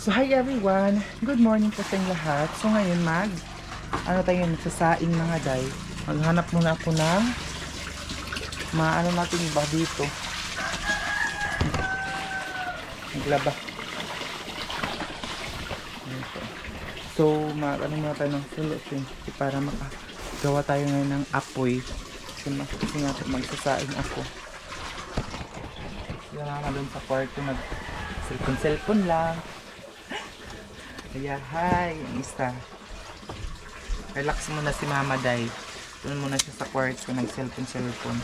So hi everyone, good morning po sa inyong lahat. So ngayon tayo magsasaing mga day. Maghanap muna ako ng natin ba dito. Maglaba. So muna tayo ng solution para makagawa tayo ngayon ng apoy. Kasi magsasaing ako. Yan na doon sa kwarto, cellphone lang. Kaya hi, ang isa. Relax muna si Mama Day. Doon muna siya sa kwarto, nag-cellphone.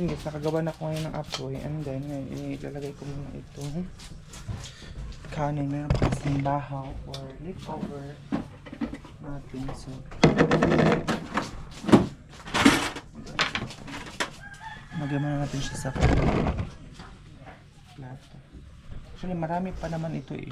Guys, nakagawa na ko ngayon ng apoy and then ilalagay ko muna itong kanin na napakasing bahaw or leftover natin. So magyaman na natin siya sa plato. Actually marami pa naman ito eh.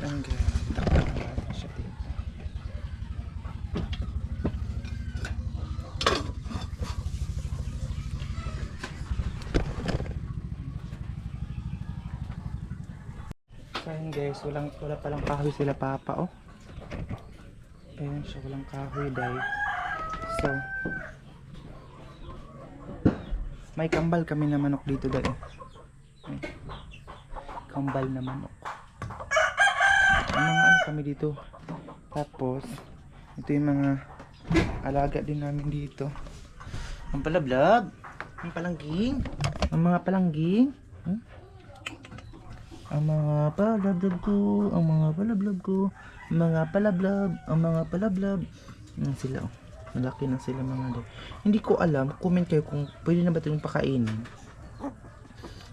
Ang ganda natin siya dito. So yun guys, wala palang kahoy sila papa oh. Ayan siya, walang kahoy dahil. So may kambal kami na manok dito dahil. Kambal na manok. Mga kami dito. Tapos ito yung mga alaga din namin dito. Ang palablab, ang palangging, ang mga palangging, ang mga palablab ko, ang mga palablab ko, ang mga palablab, ang mga palablab. Yan sila oh. Malaki na sila mga do. Hindi ko alam, comment kayo kung pwede na ba itong pakainin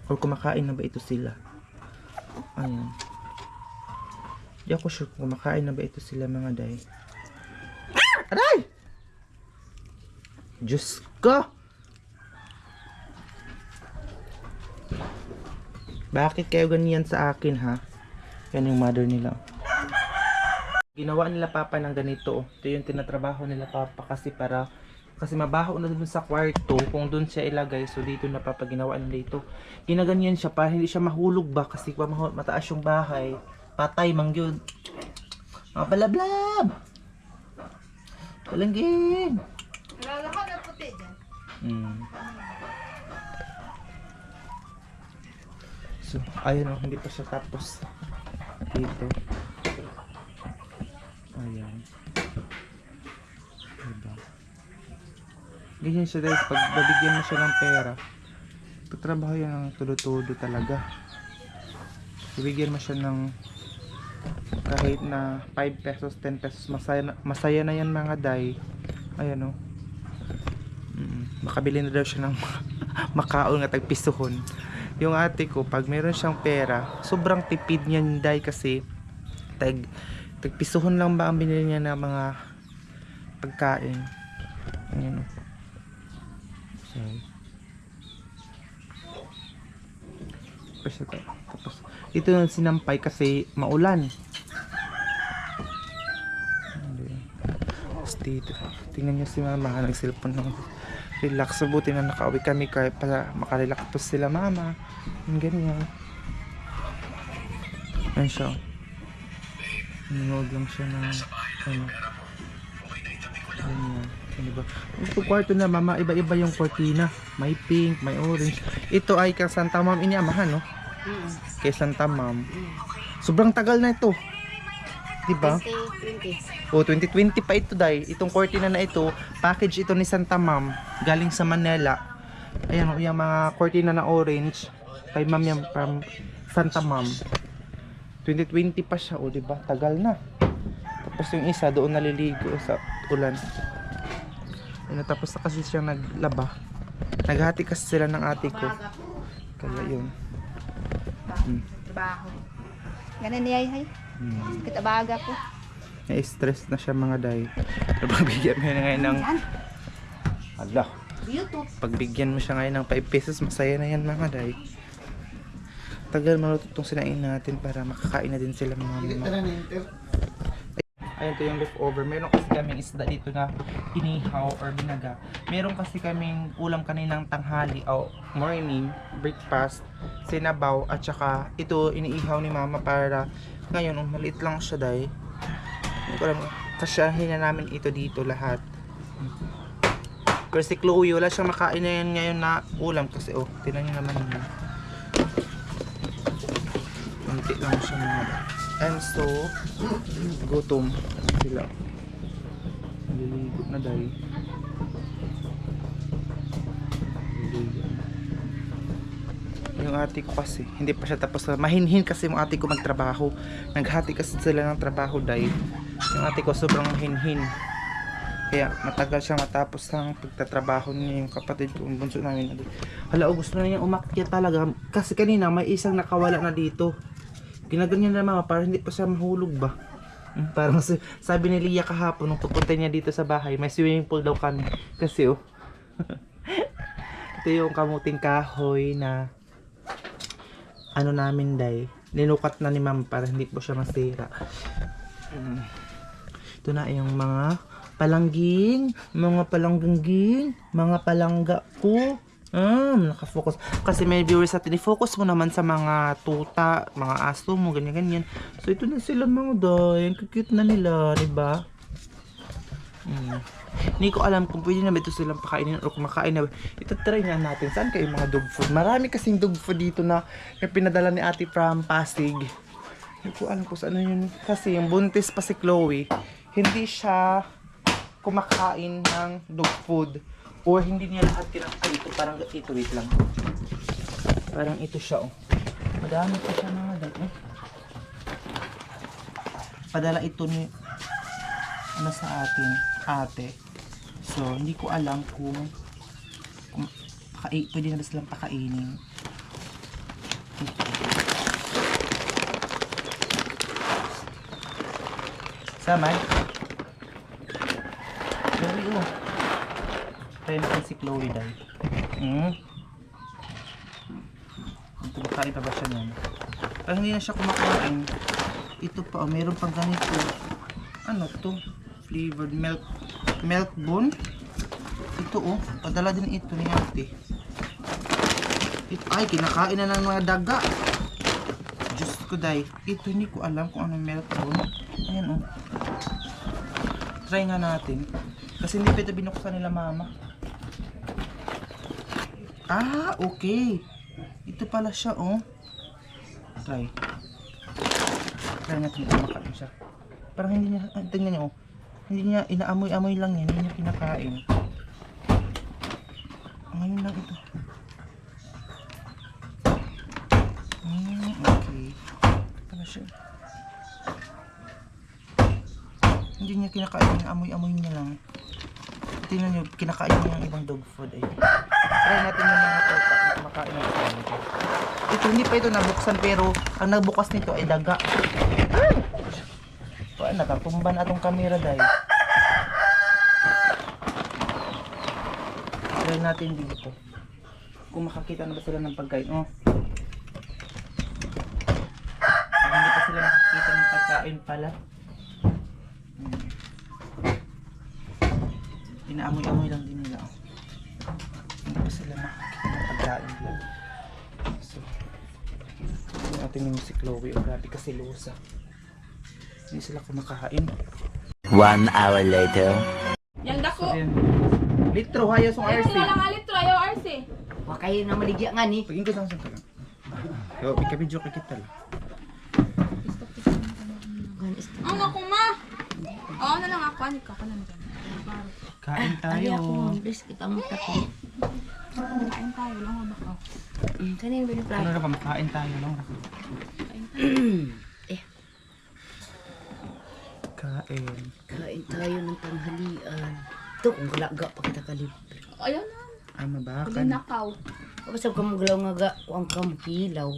or kumakain na ba ito sila. Ayan. Di ako sure kung kumakain na ba ito sila mga day. Aray! Diyos ko! Bakit kayo ganyan sa akin ha? Yan yung mother nila. Ginawa nila papa ng ganito. Ito yung tinatrabaho nila papa kasi mabaho na dun sa kwarto. Kung dun siya ilagay, so dito na papa ginawa nila ito. Ginaganyan siya para hindi siya mahulog ba kasi mataas yung bahay. Patay mangyod. Mga palablab. Palangging. Lalakad na puti dyan. So, ayun oh, hindi pa siya tapos. Dito. Ayan. Diba? Ganyan siya guys, pag babigyan mo siya ng pera, pagtrabaho yan ng tulo-tulo talaga. Bibigyan mo siya ng kahit na 5 pesos, 10 pesos, masaya na yan mga day. Ayan o. Makabili na daw siya ng makaon nga tagpisuhon. Yung ate ko, pag meron siyang pera, sobrang tipid niyan day kasi tagpisuhon lang ba ang binili niya ng mga pagkain. Ayan o. Tapos ito yung sinampay kasi maulan. Tapos dito, tingnan nyo si mama nag-cellphone ng relax. So buti na nakauwi kami kaya para makarelax po sila mama. Yung ganyan. Ayan siya. Nanood lang siya ng ano. Ganyan. Ano ba? Itong kwarto na mama, iba-iba yung cortina. May pink, may orange. Ito ay kay Santa Ma'am iniamahan, no? Kay Santa Ma'am. Sobrang tagal na ito. Diba? 2020. O, 2020 pa ito, Day. Itong cortina na ito, package ito ni Santa Ma'am. Galing sa Manila. Ayan, yung mga cortina na orange. Kay Ma'am yan from Santa Ma'am. 2020 pa siya, o diba? Tagal na. Tapos yung isa, doon naliligo sa ulan. Ayun, tapos na kasi siya naglaba. Naghati kasi sila ng ate ko. Baga po. Kaya yun. Trabaho. Ganun niya ay. Kita baga po. Na-stress na siya mga day. Pero pagbigyan mo na ngayon ng... Ala. YouTube. Pagbigyan mo siya ngayon ng 5 pesos, masaya na yan mga day. Tagal maluto itong sinain natin para makakain na din sila mga Ayun to yung leftover. Meron kasi kaming isda dito na inihaw or binaga. Meron kasi kaming ulam kaninang tanghali o morning, breakfast, sinabaw at saka ito iniihaw ni mama para ngayon maliit lang siya day. Hindi ko alam, kasyahin na namin ito dito lahat. Pero si Chloe wala siyang makain na yan ngayon na ulam kasi oh, tinan niyo naman yun. Kunti lang siya mga. And so, gutom sila. Naliligo na dahil. Yung ate ko kasi, hindi pa siya tapos. Mahinhin kasi yung ate ko magtrabaho. Naghati kasi sila ng trabaho dahil. Yung ate ko sobrang mahinhin. Kaya matagal siya matapos ng pagtatrabaho niya yung kapatid ko, yung bunso namin. Hala, gusto na niya umakyat talaga. Kasi kanina may isang nakawala na dito. Ginaganyan na mama para hindi pa siya mahulog ba. Parang sabi ni Lia kahapon nung pupunta niya dito sa bahay, may swimming pool daw kami. Kasi oh. Ito yung kamuting kahoy na ano namin day. Ninukat na ni mama para hindi po siya masira. Ito na yung mga palangging, mga palangga ko. Nakafocus. Kasi may viewers natin, i-focus mo naman sa mga tuta, mga aso mo, ganyan-ganyan. So, ito na sila mga day. Ang cute na nila, diba? Hindi ko alam kung pwede na ba ito silang pakainin o kumakain na. Ito try nga natin. Saan kayo mga dog food? Marami kasing dog food dito na yung pinadala ni ate from Pasig. Hindi ko alam kung saan yun. Kasi yung buntis pa si Chloe, hindi siya kumakain ng dog food. Or hindi niya lahat kinakain. Ito parang ito, wait lang. Parang ito siya, oh. Madami pa siya mga dahil, eh. Padala ito ni ano sa atin, ate. So, hindi ko alam kung pwede na ba silang pakainin. Samay. Chloe, oh. Try natin si Chloe dahil. Kumakain pa ba siya nun? Parang hindi na siya kumakain. Ito pa, oh, meron pang ganito. Ano to? Flavored milk bone. Ito oh, padala din ito ni ate. Ito, ay, kinakain na ng mga daga. Diyos ko dahil. Ito hindi ko alam kung ano milk bone. Ayan oh. Try nga natin. Kasi hindi pa ito binuksan nila mama. Ah, okay. Ito pala siya, oh. Try. Try natin kung makain siya. Parang hindi niya, tingnan niyo, oh. Hindi niya, inaamoy-amoy lang yan. Hindi niya kinakain. Ngayon lang ito. Okay. Ito pala siya. Hindi niya kinakain. Inaamoy-amoy niya lang. Tingnan niyo, kinakain niya yung ibang dog food, eh. Try natin yung mga torta kung kumakain ng ito. Ito, hindi pa ito nabuksan pero ang nagbukas nito ay daga. So, ay, nakatumba na itong camera dahil. Try natin dito. Kung makakita na ba sila ng pagkain. Oh. Kung hindi pa sila nakakita ng pagkain pala. Inaamoy-amoy lang din nila. Hindi pa sila makakita ng pagkain lang. So, natin yung si Chloe. O grabe kasi lusa. Hindi sila kumakain. 1 hour later. Yang dako. Ayan. Litro, hayas yung Ayaw RC. nga lang alitro, ayaw RC. Wa kayo na maligya nga ni. Pag-ingkot lang sa kalang. Yo, ika-video ka kita lang. Ang ako ma. Oo na lang ako, ano ka na lang. Kain Ari tayo. ako, please kita mo tako. Kain tayo lang ba ka? Kanin ba ni Ano plato? na pa, makain tayo lang. Kain. Kain tayo ng tanghalian. Ito kung kalaga pa kita kalibre. Ayaw na. Ay, mabakan. Pag nakaw. Kapag ka magalaw nga ga, kuang ka makilaw.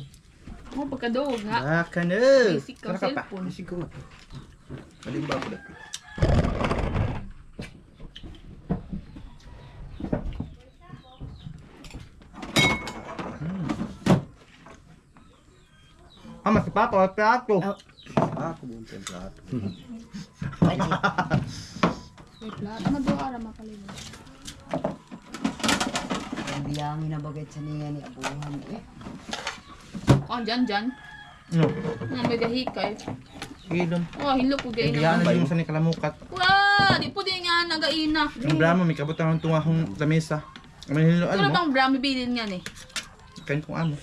Mo pagkadoog nga. Baka na. Basic ka, Tara ka pa. cellphone. Basic ko nga. Malimba ko dati. Mas papa, may plato. Oh. Ako buong plato. Pwede. May plat. Ano doon ara mapalino? Ang biyangin na bagay sa niya ni Abuhan eh. Oh, dyan. No. May gahikay. Ilom. Oh, hilo ko gay Kaya na. na yung sa ni kalamukat. Wah, di po din nga nagaina. Ang bramo, may kabutang ng tungahong lamesa. Ang manilo, Ito ano na mo? bang brami bilin nga ni? Kain kong amo.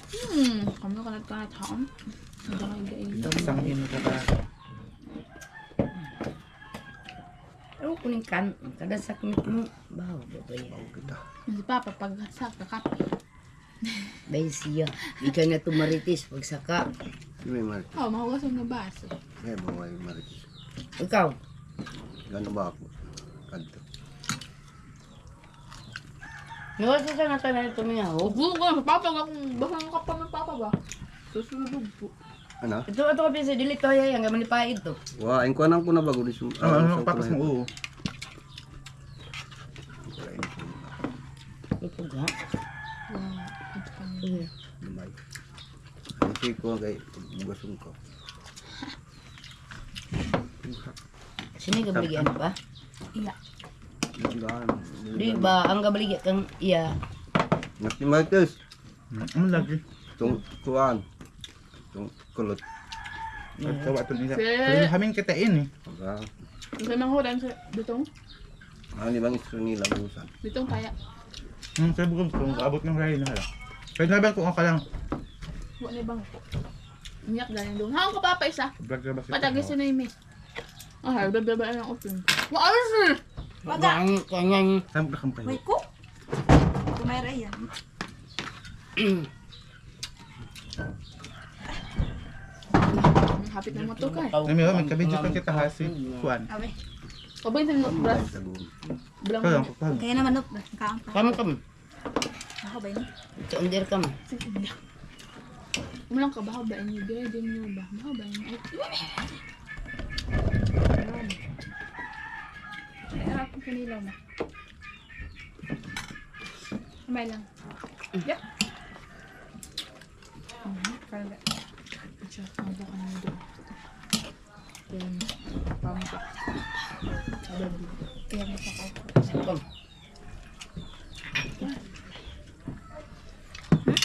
Kami kanat haon. Hindi kayo gaina. Isang ino ka ba? Pero kuning kan, kada sakmit mo, bahaw babayan. Si Papa pag sa kakape. Dahil siya, ika na tumaritis pag saka. May Marcos. Oh, mahugasan na baso. May mga Marcos. Ikaw, Gano'n ba ako? Kanto. nawala sa nga tayo na tumiyaw. Buka, Papa nga kung baka nga pa ng Papa ba? Susunod po. Ano? Ito ka pinsa, dili to ay, ang gaman ni pa ito. Wah, ang kuanang ko na bago. Ano, papas mo oo. Ito ga. Wow, ito ka niya. Iya. Lumay. Ang siko kay bugasong ko. Sini gabaligyan pa? Iya. Di ba, ang gabaligyan kang iya. Nasi Marcos. Ano lagi? Itong kuan. Itong kulot. Nagtawa ito nila. Sir. Pero kaming kitain eh. Pagka. Kasi nang hudan sa ditong. Ano ni bang iso nila busan? Ditong kaya. Sabi ko, kung abot ng rayo na hala. Pwede na ba kung ako lang? Huwag na bang ko. Umiyak dahil doon. Haang ka Papa isa. Vlog na ba siya? Patagis na yung miss. Ah, bababa na ang open. Wa sir. Ang kanyang Saan ka kayo? ko. Kumera yan. Hapit na motor ka. Nami, may kabidyo pa kita ha si Juan. Abe. Pabay sa mga bras. Sa buong. Bilang Ito lang, mo. kapag. Kaya naman up. Kaampa. kam. Ako ba yun? Ito under kam. Umulang ka ba? Ba inyo? Gaya din nyo ba? Ba inyo? Ay, harap ko kanila na. Kamay lang. Yeah. Parang ba? Diyan, ang baka naman doon. Then, parang ba? Kaya mo sa ako. Kam.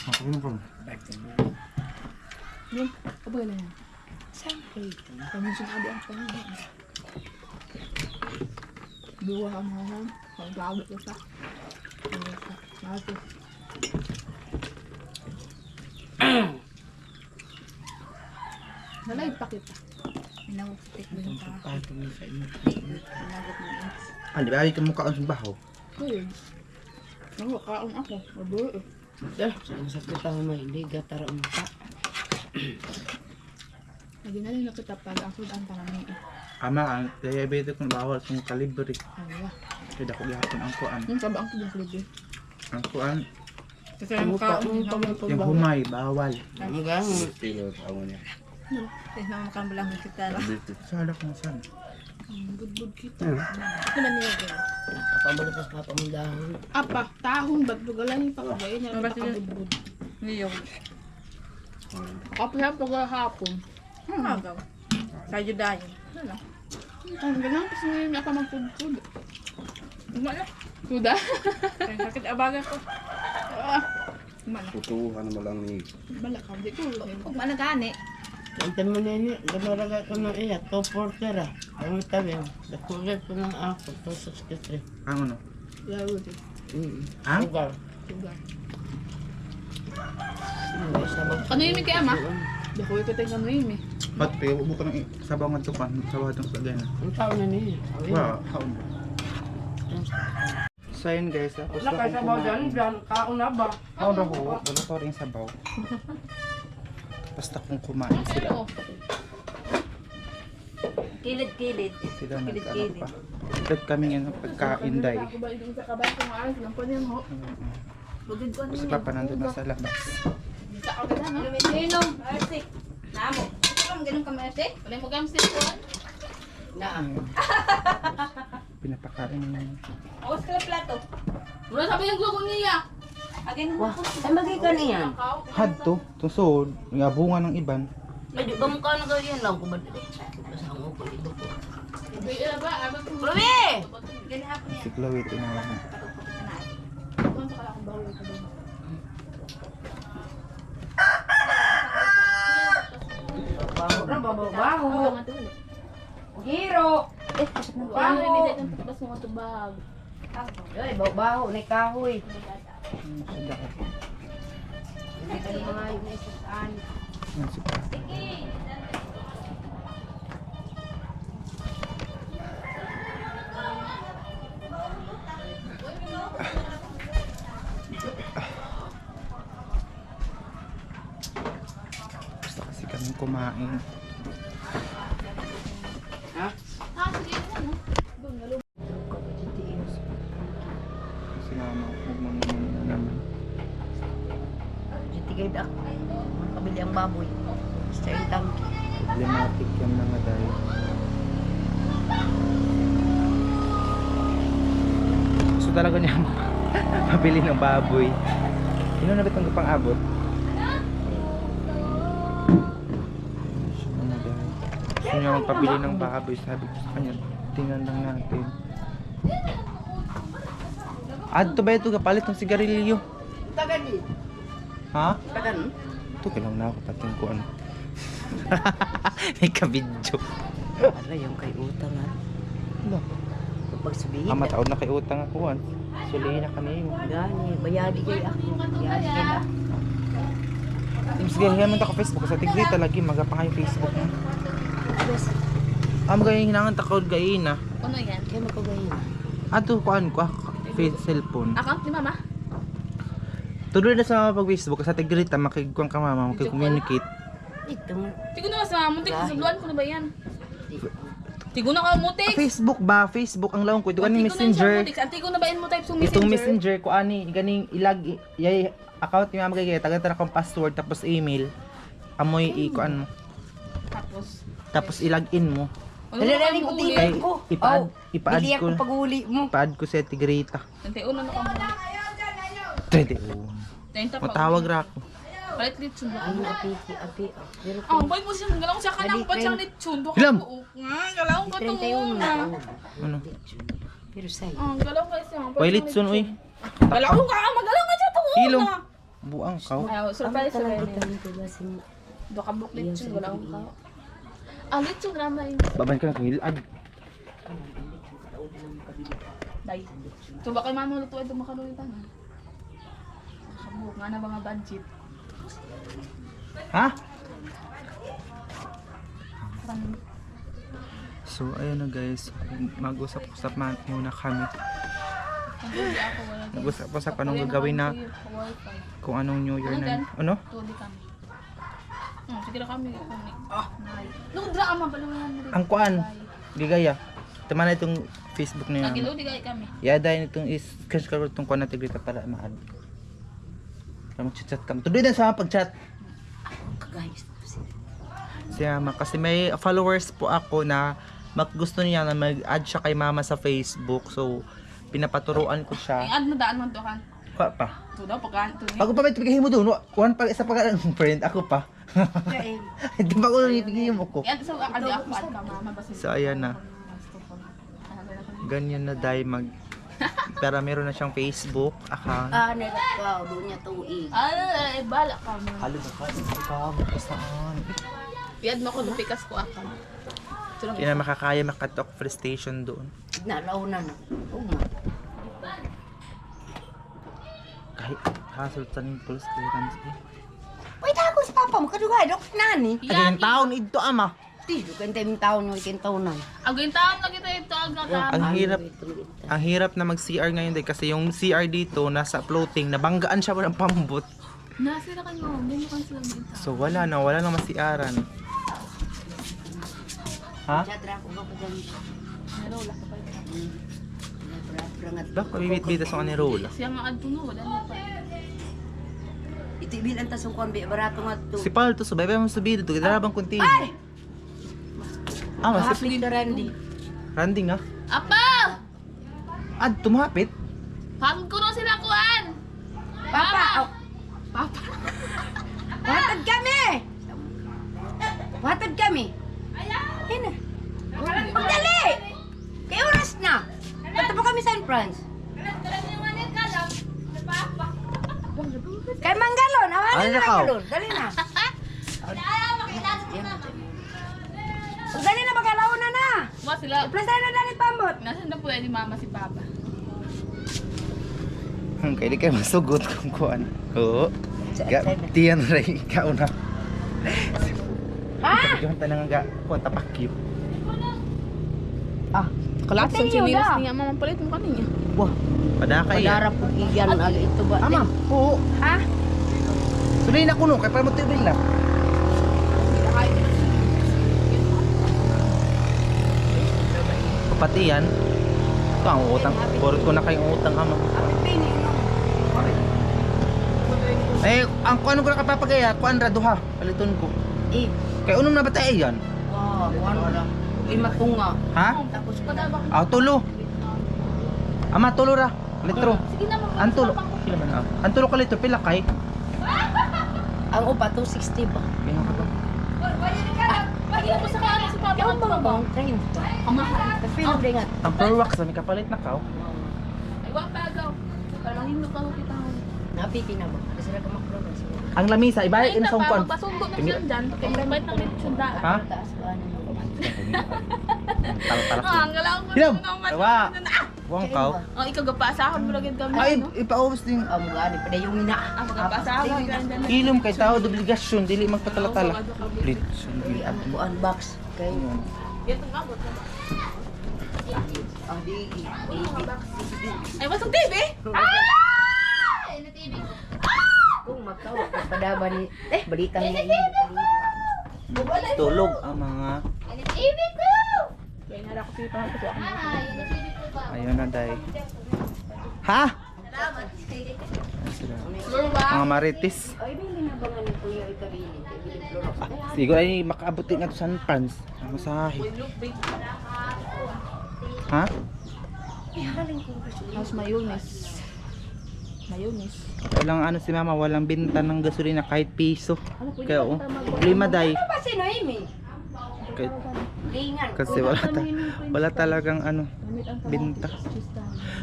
Ako yun ko. Yun, kabay lang yan. Siyempre ito. Kami siya kadi ang pangalan. Dua ka mahal. Pag-gabot ka sa. Mati. Nalay pa kita. Pinangupitik mo yung pa. Pato ni sa inyo. Pinagot mo yung ins. Ah, di ba? Ay ka mukha ang sumbahaw. Ayun. Nakakaon ako. Abo eh. Ang sakit ako may hindi gatara ang mata. Lagi na rin nakita pag ang food ang parang eh. Ama, ang diabetes kung bawal kung kalibre. Ala. Kaya ako gihapon ang kuan. Yung kaba ang food ang food Ang kuan, kasi ang kaon yung humay, bawal. Ang gang. Tilo ako niya. Kaya naman makambalang mo kita. Salak mo saan? Budbud kita. Ano ba niya yun? Kapabalik sa papa mong dahon. Apa, tahong ba't lugalan yung pakagayin niya nakabudbud. Niyong. Kapag hapon. Magaw. Kayo dahil. Wala. Ang ganang kasi ngayon ako mag-food. Wala. Kuda? Kaya sakit abaga ko. Wala. Putuhan mo lang ni. Bala ka. Di ko. Huwag malagani. Ang taman nini, gamaraga ko na iya, 240 ra. Ang tabi, nakulit ko ng ako, 263. Ang ano? Laro din. Ang? Sugar. Sugar. Ano yun, kaya ama? Dako ko tayo ano yun eh. Ba't pa yung buko ng sabaw nga ito pa? Sabaw itong sagay na. Ang tao na niya. Wow, kaon. So yun guys, tapos Wala kayo sabaw dyan, dyan, kaon na ba? Kaon na ho, wala to rin sabaw. Basta kung kumain sila. Oo. Kilid-kilid. Sila nag-ano pa. Agad kami ng pagkain day. Ako ba yung sa kabay kung ayos lang po niyan ho. Bugid ko Tapos papa nandun na sa labas. Sa ako na no. Lumitinong. Arsik. Namo. Ito lang ganun kami arsik. Wala mo gamsit ko. Na. Pinapakain niya. Awas ka na plato. Wala sabi yung gulo niya. Agin mo. Wah, ay magikan iyan. Hadto, tusod, nga bunga ng iban. Medyo gamukha na kayo yan lang kung ba't basang mo ko ito po. Wala ba? Abang ko. Rubi! Ganun hapon yan. Si Chloe, tinawag na. Patupakit na natin. Kung sa kala akong bawal ka ba? Baho na, baho. Ako nga tulo. Giro! Ano ni dito ng bas mo tubag. Ay, baho, na kahoy. Sa dahil. Hindi ka na mga yung isa saan. Yan si Papa. Gusto kasi kami kumain. Ha? Ah, sige ano. Doon na lumo. Kasi magmamamam na naman. Jitigay dak. Kabili ang baboy. Sa yung tangki. Problematic yan mga dahil. Gusto talaga niya mabili ng baboy. Sino na ba itong pang-abot? Siya mga dahil. Gusto niya magpabili ng baboy. Sabi ko sa kanya, tingnan lang natin. Adto ba ito? Kapalit ng sigarilyo. Tagan ni. Ha? Tagan. Ito, kailangan na ako pating ko ano. May kabidyo. Ala, yung kay utang ha. Ano? Kapag sabihin Ama taon na kay utang ako an. Sulihin na kanino. Gani, bayadi kay ako. Bayadi kay ako. Sige, hiyaman ta ka Facebook sa Tigrita lagi magapang yung Facebook mo. Magayang hinangan ta ko gayin na. Ano yan? Kaya makagayin. Ato kuan ko face cellphone. Account ni mama? Tuloy na sa pag Facebook sa Tigrita makikikuan ka mama, makikommunicate. Ito. Tigo na sa muntik sa bluan ko na ba yan? Tigo na ka muntik. Facebook ba? Facebook ang lawon ko. Ito kaning Messenger. Tigo na ba in mo type sa messenger? Itong Messenger ko ani ganing ilag yay account ni mama kay taga ta akong password tapos email. Amoy ikuan mo. Tapos ilag-in mo. Nalalaling ko Kay tingin ko. ipa-add Bili ko. ako pag-uli mo. Ipa-add ko sa Tigrita. Tante uno na ka mo. 21. Matawag ra ako. Palit litsun ba? Ano, api. Pero Ah, boy mo siya galawang siya kanang pa siyang litsun. Do Hilam! ka buok nga. Galawang ka to. 31 na. Ano? Pero sa'yo. Ah, galawang ka siya. Wailit uy. Galawang ka. Magalawang ka siya to. Hilom. Buang ka. Ay, surprise sa Talang ganyan. kita nito ba si Do ka buok litsun galawang ka. Ah, litsun drama yun. Baban ka na hilad. Day. Tuba kay mama lutuan do makanulitan. Kabuok nga na mga budget. Ha? So ayun na guys, mag-usap-usap muna kami. Hindi ako wala. Mag-usap-usap anong gagawin na kung anong New Year na. Ano? Tuloy kami. Sige na kami. Nung drama pa naman. Ang kuan, ligaya. Tama na itong Facebook na Nagilo yun. di kay kami. Yada yun itong screenshot itong kuan na Tigrita para ma-add. Para mag-chat kami. Tuloy na sa pag-chat. Guys. Si Mama. Kasi may followers po ako na gusto niya na mag-add siya kay Mama sa Facebook. So, pinapaturuan ko Ay, siya. ano daan man to kan? Kwa pa. To daw pagkan to. Ako pa may tipigahin mo doon. One pa isa pa ka friend. Ako pa. Hindi pa ko ipigahin mo ko. Yan so adi ako at ka mama basta. So, ayan na. Ganyan na dahil pero meron na siyang Facebook account. Nagkakaw. Doon niya tuig. Ay, bala ka mo. Halo na ka. Ikaw, saan? Iyad mo ko lupikas ko ako. Ito lang Hindi na makakaya makatok free station doon. Nalaw na. Oo nga. Kahit hassle sa ng police clearance eh. Uy, tako si papa mo. Kadugay, dok nani. Ay, ang taon ito ama. Tiyo, kantay taon mo, ikintaon na. Agawin taon na kita ito Ang hirap na mag-CR ngayon din kasi yung CR dito nasa floating, nabanggaan siya walang pambot. Nasira ka nyo. Hindi mo kan sila mga ito. So wala na masiaran. Ha? Jadra ko ba dyan? Meron, wala ka pa ito. Bak, pabibit-bita sa kanil roll. Siya nga adto no, wala na pa. Ito ibilan ta sa kuwan, barato nga to. Si Paul to, subay mo sabihin dito, darabang kunti. Ay! Ah, mas Hapit ka, Randy. Randy nga. Apa! Ad, tumapit. Pagod ko na sila kuan! Papa! Oh, Papa! watad kami! Watad kami! Ayan na. Pagdali! Kay oras na! Punta po kami San Franz. Kay Manggalon! Awanan Ay, na nakaw. Manggalon! Dali na! Dali na, magalaw na na! Mga sila, Plasa na dali pambot! nasa na po yan ni mama si Papa. Kaya di kayo masugot kung kuan. Oo. Tiyan rin, ikaw na. Ha? Yung tanang nga, kuan tapakyo. Kalapsan Ate, yun sinilas na. niya, mama palit mo kaniya. Wah, padaka iya. Padarap po iyan aga ito ba? Ama, oo. Ha? Sulihin na kuno, kaya para mo tibil na. Pati yan. Ito ang utang. Borot ko na kayong utang ama. Abi pini no. Eh, ang kuan ko na kapapagaya, kuan ra duha. Paliton ko. Eh, Kay unong nabatay yan. wow, ano ra? Lima tunga. Ha? Tapos Padabak. Ah, tulo. Ama, tulo ra. Litro. Sige na mama. Ang tulo. Sila man ah. Ang tulo ka litro pila kay. ang upa 260 ba? Bino ka ba? Pagin mo sa kanya si Papa. Yung Ano mga ba? bang train. Kamahal. Pero dingat. Ang pearl wax na may kapalit na ka. Ay, wag pagaw. Para manghindot ako kita. Napipi na ba? Kasi na kamakro na siya. Ang lamisa, ibalik in sa kuan. Pasunggo na siya dyan. Kaya may ng lechon da. Ha? Taas ba ano? Talak. Ang galaw ko Hilam! naman. Wa! Wang kaw. Oh, ikaw gapasahon mo lagid kami. Ay, no? ipaubos din. Ang gani pa yung mina. Ah, magapasahon ganyan. Ilom kay tao, obligasyon, dili magpatala-tala. Obligasyon, dili Ang buan box. Kay Ito nga ba? di. Ay, masang TV! Kung magtawa ka padaba ni balita niya. Tulog ang mga... Kaya nara ko si Papa kasi ako. Ayun na, day. Ha? Mga marites. Ay, may ginabangan ni Kuya Ikabili. Ikabili Floro. Siguro ay makaabuti nga to San Franz. Ang masahe. Ha? House mayonnaise. Mayonnaise. Walang ano si mama, walang binta ng gasolina kahit piso. Kaya oh, problema day. Ano ba si Noemi? Lingan. Kasi wala talagang ano, binta.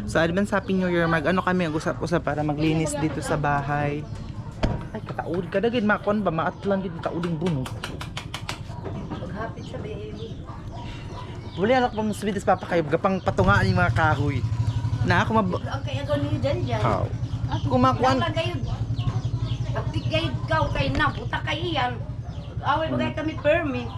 Sa advance Happy New Year, mag-ano kami, usap-usap para maglinis dito sa bahay. Ay, kataud ka dagid makon ba maatlang gid kauding bunog. Paghapit sa baby. Wala alak pa mas bitis papa kayo gapang patungaan yung mga kahoy. Na ako Ang kaya gano'n dyan. How? Kumakuan. Wala kayo. Pagtigay ikaw kay na, puta kay iyan. Away bagay kami permit.